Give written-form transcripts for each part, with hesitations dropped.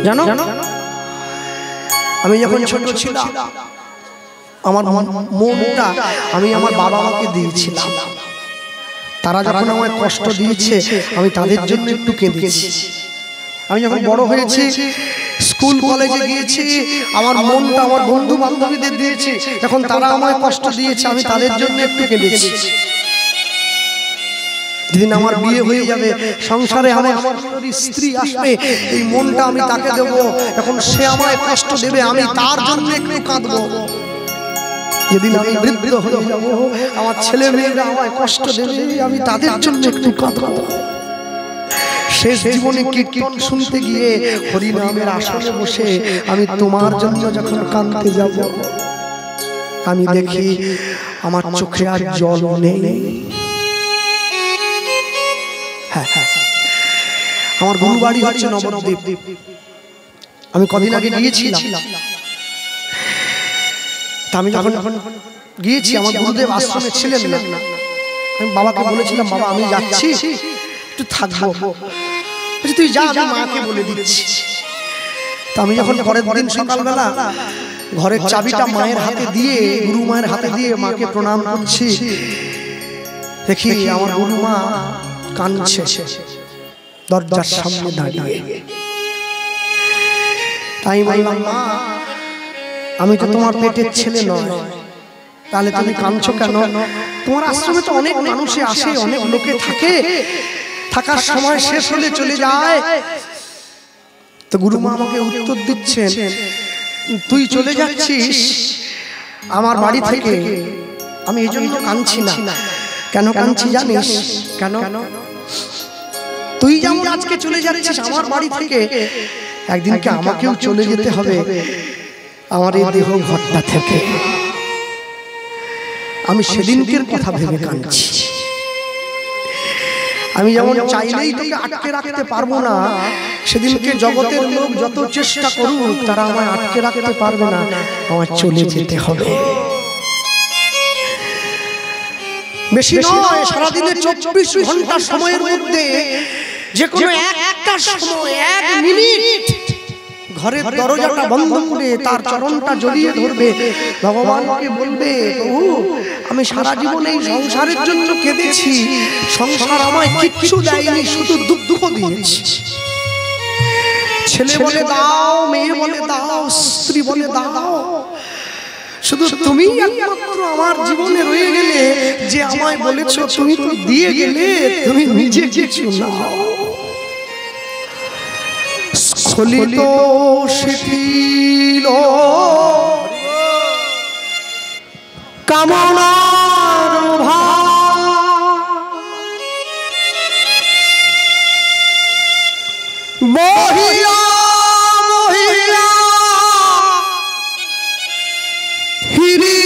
জানো আমি যখন ছোট ছিলাম আমার মনটা আমি আমার বাবা মাকে দিয়েছিলাম। তারা যখন আমায় কষ্ট দিয়েছে আমি তাদের জন্য একটু কেঁদেছি। আমি যখন বড় হয়েছি স্কুল কলেজে গিয়েছি আমার মনটা আমার বন্ধু বান্ধবীদের দিয়েছি। যখন তারা আমায় কষ্ট দিয়েছে আমি তাদের জন্য একটু কেঁদেছি। যেদিন আমার বিয়ে হয়ে যাবে সংসারে আমার স্ত্রী আসবে এই মনটা আমি তাকে দেবো। এখন সে আমায় কষ্ট দেবে আমি তার জন্য একটু কাঁদবো। যেদিন আমি বৃদ্ধ হয়ে যাব আমার ছেলে মেয়েরা আমায় কষ্ট দেবে আমি তাদের জন্য একটু কাঁদবো। শেষ জীবনে কীর্তন শুনতে গিয়ে হরিনামের আসনে বসে আমি তোমার জন্য যখন কাঁদতে যাব আমি দেখি আমার চোখে আর জল নেই। আমার গুরু বাড়ি হচ্ছে নবদ্বীপ। আমি কদিন আগে গিয়েছিলাম। আমি যখন গিয়েছি আমার গুরুদেব আশ্রমে ছিলেন না। আমি বাবাকে বলেছিলাম বাবা আমি যাচ্ছি একটু থাকবো। তুই যা আমি মাকে বলে দিচ্ছি। তা আমি যখন পরের দিন সকালবেলা ঘরের চাবিটা মায়ের হাতে দিয়ে গুরু মায়ের হাতে দিয়ে মাকে প্রণাম করছি দেখি আমার গুরু মা কাঁদছে দরজার সামনে দাঁড়িয়ে। তাই বললাম মা আমি তো তোমার পেটের ছেলে নয় তাহলে তুমি কাঁদছো কেন? তোমার আশ্রমে তো অনেক মানুষে আসে অনেক লোকে থাকে থাকার সময় শেষ হলে চলে যায়। তো গুরু মা আমাকে উত্তর দিচ্ছেন তুই চলে যাচ্ছিস আমার বাড়ি থেকে আমি এই জন্য কাঁদছি না। কেন কাঁদছি জানিস? কেন? তুই যেমন আজকে চলে যাচ্ছিস আমার বাড়ি থেকে একদিনকে আমাকেও চলে যেতে হবে আমার এই দেহ ঘরটা থেকে। আমি সেদিনকের কথা ভেবে কাঁদছি। আমি যেমন চাইলেই তোকে আটকে রাখতে পারবো না সেদিনকে জগতের লোক যত চেষ্টা করুক তারা আমায় আটকে রাখতে পারবে না। আমার চলে যেতে হবে। বেশি নয় সারাদিনের 24 ঘন্টা সময়ের মধ্যে যে কোনো একটা সময় 1 মিনিট ঘরের দরজাটা বন্ধ করে তার চরণটা জড়িয়ে ধরবে ভগবানকে বলবে প্রভু আমি সারা জীবন এই সংসারের জন্য কেঁদেছি সংসার আমায় কিচ্ছু দেয়নি শুধু দুঃখ দিয়েছে। ছেলে বলে দাও মেয়ে বলে দাও স্ত্রী বলে দাও শুধু তুমি একমাত্র আমার জীবনে রয়ে গেলে যে আমায় বলেছো তুমি তো দিয়ে গেলে তুমি নিজে কিছু নাও। স্খলিত শিথিল কামনার বহিয়া মহিয়া হিরি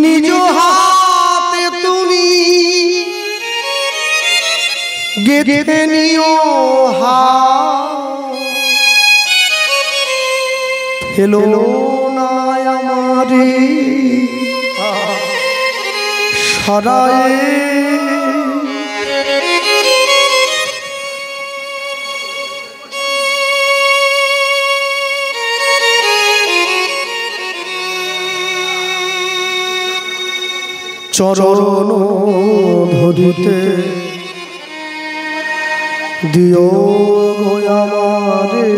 নিজ হাতে তুমি গেঁথে নিও হেলো না আমারে সরায়ে চরণ ধরিতে দিও আমারে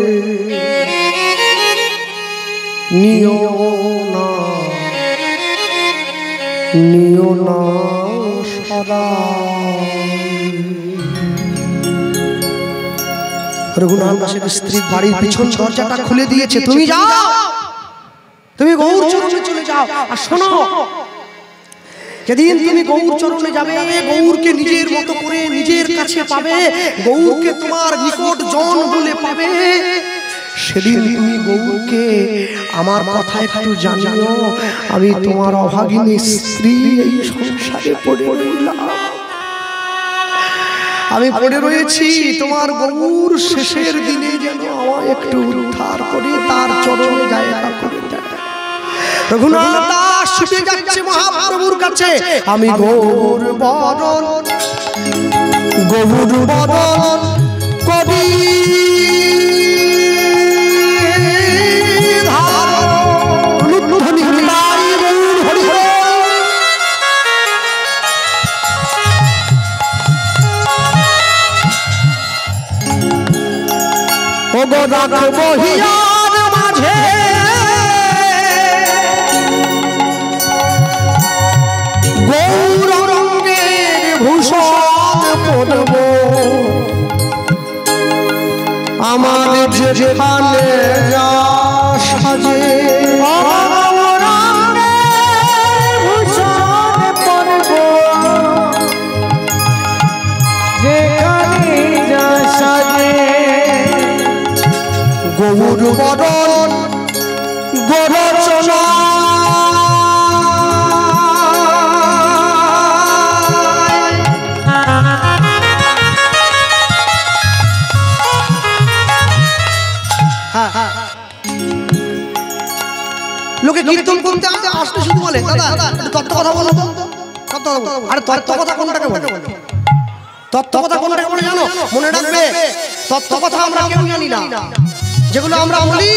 নিও না রঘুনাথ দাসের স্ত্রী বাড়ির পিছন দরজাটা খুলে দিয়েছে তুমি যাও তুমি গৌর চরণে চলে যাও। আর শোনো যেদিন তুমি গৌর চরণে যাবে গৌরকে নিজের মতো করে নিজের কাছে পাবে গৌরকে তোমার নিকট জন বলে পাবে সেদিন তুমি গৌরকে আমার কথা একটু জানিও আমি তোমার অভাগিনী স্ত্রী এই সংসারে পড়ে রইলাম আমি পড়ে রয়েছি তোমার গৌর শেষের দিনে যেন আমায় একটু উদ্ধার করে তার চরণে জায়গা করে দেয়। রঘুনাথ দাস ছুটে যাচ্ছে মহাপ্রভুর কাছে আমি গৌর বরণ গৌর বদন কবি রাখবো হিয়ার মাঝে গৌরঙ্গের ভূষণ পরব আমার যেখানে যা সাজে ভূষণ পরব যেখানে যা সাজে গৌর বদন গোরচনা লোকে কীর্তন করতে আসতে শুধু বলে দাদা তত্ত্ব কথা বলো তত্ত্ব কথা বলো। আরে তত্ত্ব কথা কোনটাকে বলে? তত্ত্ব কথা কোনটাকে বলে জানো? মনে রাখবে তত্ত্ব কথা আমরা কেউ জানি না। যেগুলো আমরা বলি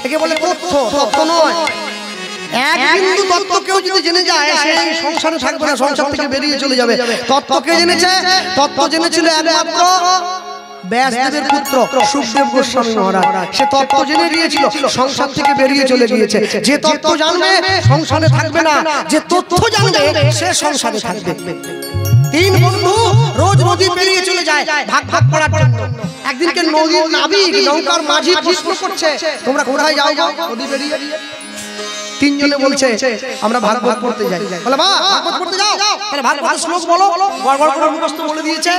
একে বলে তথ্য, তত্ত্ব নয়। এক বিন্দু তত্ত্ব কেউ যদি জেনে যায় সেই সংসারে থাকবে না, সংসার থেকে বেরিয়ে চলে যাবে। তত্ত্ব কে জেনেছে? তত্ত্ব জেনেছিল একমাত্র ব্যাসদেবের পুত্র সুখদেব গোস্বামী মহারাজ। সে তত্ত্ব জেনে গিয়েছিল, সংসার থেকে বেরিয়ে চলে গিয়েছে। যে তত্ত্ব জানবে সংসারে থাকবে না, যে তথ্য জানবে সে সংসারে থাকবে। তিন বন্ধু রোজ নদী পেরিয়ে চলে যায় ভাগ ভাগ করার জন্য। একদিনকে নদীর নাবিক নৌকার মাঝি প্রশ্ন করছে, তোমরা কোথায় যাও? নদী পেরিয়ে। তিনজনে বলছে আমরা ভাগ ভাগ করতে যাই। বলে বাহ, ভাগ করতে যাও, তাহলে ভাগ ভাগ শ্লোক বলো। গড়গড় করে মুখস্থ বলে দিয়েছে।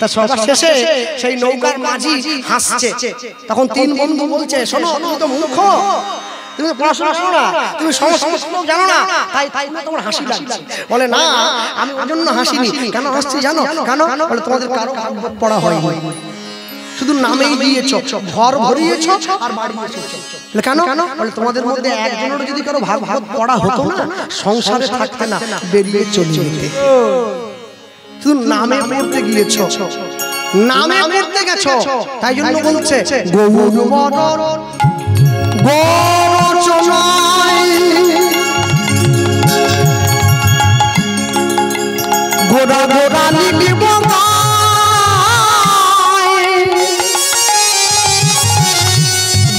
তা সবার শেষে সেই নৌকার মাঝি হাসছে। তখন তিন বন্ধু বলছে, শোনো তুমি তো মূর্খ, তুমি পড়াশোনা করো না, তুমি সমস্ত শ্লোক জানো না, তাই তোমার হাসি লাগছে। বলে না, আমি ওই জন্য হাসিনি। কেন হাসছি জানো? কেন? বলে তোমাদের কারো ভাগবত পড়া হয়নি, শুধু নামেই দিয়েছ, ঘর ভরিয়েছ আর বাড়িয়েছ। কেন? বলে তোমাদের মধ্যে একজনের যদি কারো ভাগবত পড়া হতো না, সংসারে থাকতে না, বেরিয়ে চলে যেতে। শুধু নামে পড়তে গিয়েছ, নামে পড়তে গেছো, তাই জন্য বলছে গৌর বদন গোরচনায় গোড়া গোড়া লিখিব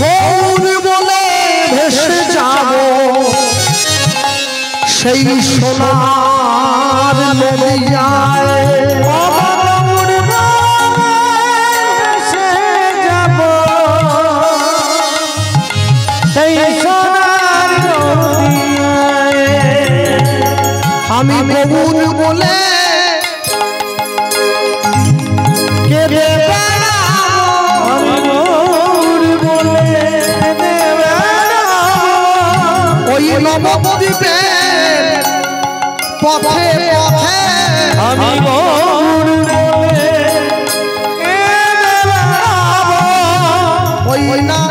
গৌর বলে ভেসে যাব সেই সোনার নদিয়ায়। আমি গৌর বলে কেঁদে বেড়াবো, আমি গৌর বলে কেঁদে বেড়াবো ওই নবদ্বীপের পথে পথে। আমি গৌর বলে কেঁদে বেড়াবো ওই না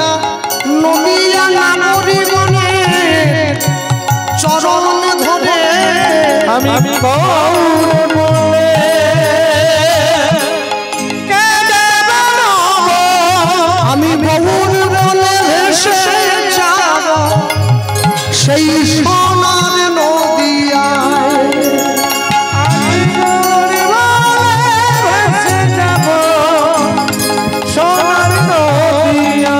নদিয়া নাগরী বনে চরণ ধরে। আমি গৌর বলে কেঁদে বেড়াবো, আমি গৌর বলে ভেসে যাব সেই সোনার নদিয়ায়। আমি গৌর বলে ভেসে যাব সোনার নদিয়ায়।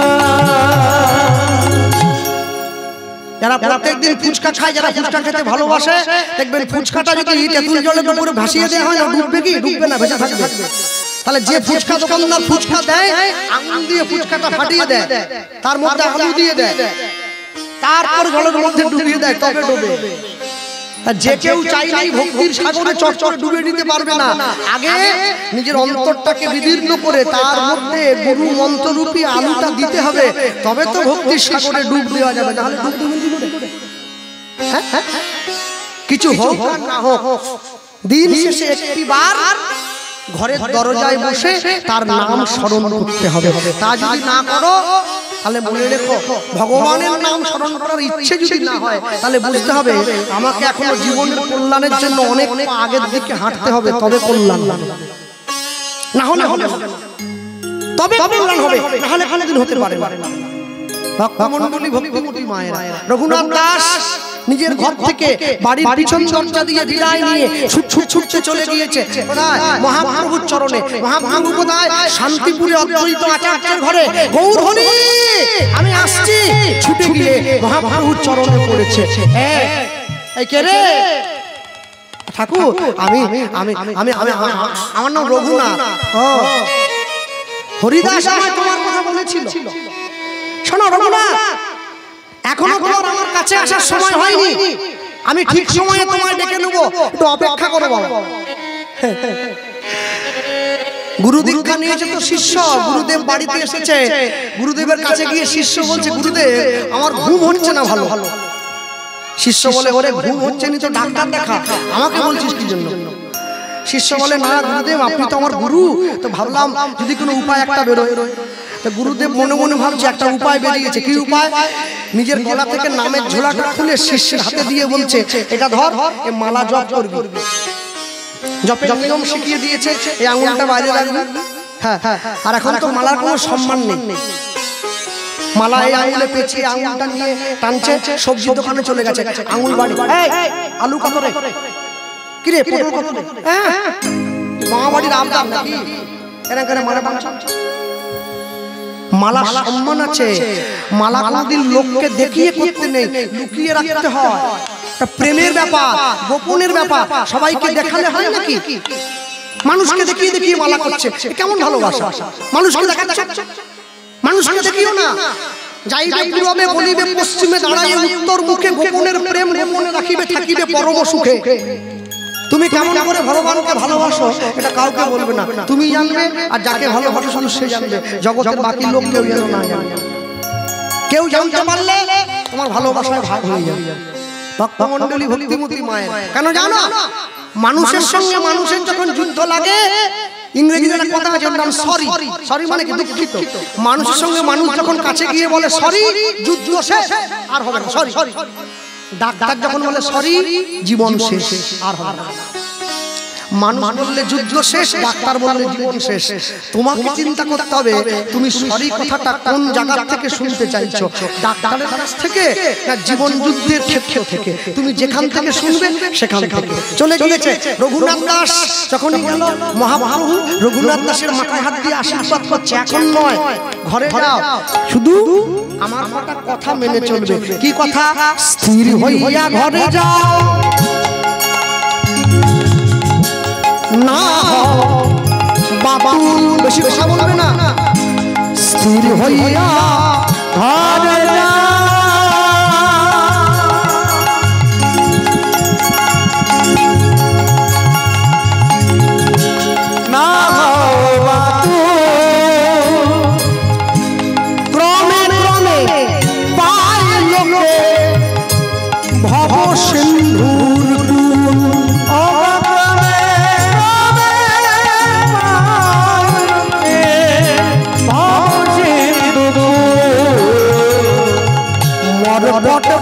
যারা প্রত্যেকদিন ফুচকা খায়, যারা ফুচকা খেতে ভালোবাসে, দেখবেন ফুচকাটা যদি তেঁতুল জলের উপরে ভাসিয়ে দেওয়া হয় না, ডুববে কি? ডুববে না, ভেসে থাকবে। তাহলে যে ফুচকা দোকানদার ফুচকা দেয়, আঙুল দিয়ে ফুচকাটা ফাটিয়ে দেয়, তার মধ্যে আলু দিয়ে দেয়, তারপর জলের মধ্যে ডুবিয়ে দেয়, তবে ডুবে। যে কেউ চাইলেই ভক্তির সাগরে চটচট ডুবে দিতে পারবে না। আগে নিজের অন্তরটাকে বিদীর্ণ করে তার মধ্যে গুরু মন্ত্ররূপী আলুটা দিতে হবে, তবে তো ভক্তির সাগরে ডুব দেওয়া যাবে। নাহলে ডুব দেবেন কি করে? কিছু হোক আর না হোক, দিন শেষে একটি বার ঘরের দরজায় বসে তার নাম স্মরণ করতে হবে। তা যদি না করো তাহলে মনে রেখো, ভগবানের নাম স্মরণ করার ইচ্ছে যদি না হয় তাহলে বুঝতে হবে আমাকে এখনো জীবনের কল্যাণের জন্য অনেক আগের দিকে হাঁটতে হবে, তবে কল্যাণ হবে। না হলে হবে তবে কল্যাণ হবে, না হলে কোনোদিন হতে পারে না। ভক্তমণ্ডলী, ভক্তিমতী মায়েরা, রঘুনাথ দাস নিজের ঘর থেকে বাড়ির পিছন দরজা দিয়ে বিদায় নিয়ে ছুটতে চলে গিয়েছে কোথায়? মহাপ্রভুর চরণে। মহাপ্রভু কোথায়? শান্তিপুরে অদ্বৈত আচার্যের ঘরে। গৌর হরি, আমি আসছি। ছুটে গিয়ে মহাপ্রভুর চরণে পড়েছে। এই কে রে? ঠাকুর, আমি আমি আমি আমার নাম রঘুনাথ। হরিদাস আমায় তোমার কথা বলেছিল। শোনো রঘুনাথ, এখনো তোমার আমার কাছে আসার সময় হয়নি, আমি ঠিক সময়ে তোমায় ডেকে নেবো, একটু অপেক্ষা করো বাবা। গুরু দীক্ষা নিয়েছে তো শিষ্য, গুরুদেব বাড়িতে এসেছে। গুরুদেবের কাছে গিয়ে শিষ্য বলছে, গুরুদেব আমার ঘুম হচ্ছে না ভালো। শিষ্য বলে, ওরে ঘুম হচ্ছে না তো ডাক্তার দেখা, আমাকে বলছিস কি জন্য? শিষ্য বলে, না গুরুদেব আপনি তো আমার গুরু, তো ভাবলাম যদি কোনো উপায় একটা বেরোয়। তো গুরুদেব মনে মনে ভাবছে একটা উপায় বেরিয়েছে। কি উপায়? নিজের গলা থেকে নামের ঝোলাটা খুলে শিষ্যের হাতে দিয়ে বলছে, এটা ধর, এ মালা জপ করবি। জপের নিয়ম শিখিয়ে দিয়েছে, এই আঙুলটা বাইরে রাখবি। হ্যাঁ, আর এখন তো মালার কোনো সম্মান নেই। মালা এই আঙুলে পেঁচিয়ে আঙুলটা নিয়ে টানছে, সবজি দোকানে চলে গেছে। আঙুল বাড়ি, আলু কত রে? কি রে পটল কত রে? মামা বাড়ির আবদার নাকি? এরা করে মারা বাঁচা। মালা সম্মান আছে। মালা কোনদিন লোককে দেখিয়ে করতে নেই, লুকিয়ে রাখতে হয়। প্রেমের ব্যাপার, গোপনের ব্যাপার। সবাইকে দেখালে হয় নাকি? মানুষকে দেখিয়ে দেখিয়ে মালা করছে, কেমন ভালোবাসা? মানুষকে দেখাচ্ছে, মানুষকে দেখিও না। যাইবে পূর্বে বলিবে পশ্চিমে, দাঁড়াইয়ে উত্তর মুখে, গোপনের প্রেম গোপনে রাখিবে, থাকিবে পরম সুখে। তুমি কেমন করে ভগবানকে ভালোবাসো এটা কাউকে বলবে না, তুমি জানবে। আর যাকে ভালোবাসো শুধু সে জানবে, জগতের বাকি লোক কেউ যেন না জানে। কেউ জানতে পারলে তোমার ভালোবাসায় ভাগ হয়ে যাবে। ভক্তমণ্ডলী, ভক্তিমতী মায়ের, কেন জানো? মানুষের সঙ্গে মানুষের যখন যুদ্ধ লাগে, ইংরেজিতে একটা কথা আছে, নাম সরি। সরি মানে কি? দুঃখিত। মানুষের সঙ্গে মানুষ যখন কাছে গিয়ে বলে সরি, যুদ্ধ শেষ, আর হবে না। সরি। ডাক্তার যখন বলে সরি, জীবন শেষ, আর হবে না। মানুষ বললে যুদ্ধ শেষ, ডাক্তার বললে জীবন শেষ। তোমাকে চিন্তা করতে হবে তুমি সরি কথাটা কোন জায়গা থেকে শুনতে চাইছো, ডাক্তারের কাছ থেকে না জীবন যুদ্ধের ক্ষেত্র থেকে? তুমি যেখান থেকে শুনবে সেখান থেকে। চলে গিয়েছে রঘুনাথ দাস যখন গেল, মহাপ্রভু রঘুনাথ দাসের মাথায় হাত দিয়ে আশীর্বাদ করছে, এখন নয়, ঘরে যাও, শুধু আমার একটা কথা মেনে চলবে। কি কথা? স্থির হইয়া ঘরে যাও, না বাতুল, বেশি কথা বলবে না। স্থির হইয়া ঘরে যাও, না বাতুল। ক্রমে ক্রমে পায় লোকে ভব সিন্ধুর গুণ,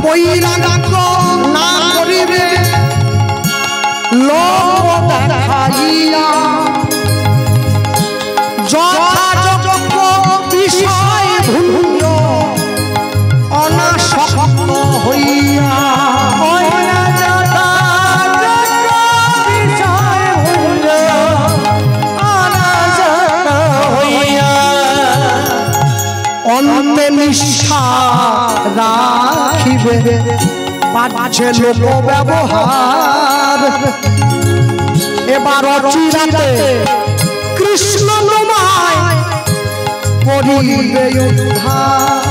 বৈরাগ্য না করিবে লোক দেখাইয়া, যথাযোগ্য বিষয় ভুল অনাসক্ত হইয়া, অন্তে নিষ্ঠা রাখিবে, পাচ্ছে লোক ব্যবহার। এবার চিরাতে কৃষ্ণ তোমায় করিবে উদ্ধার।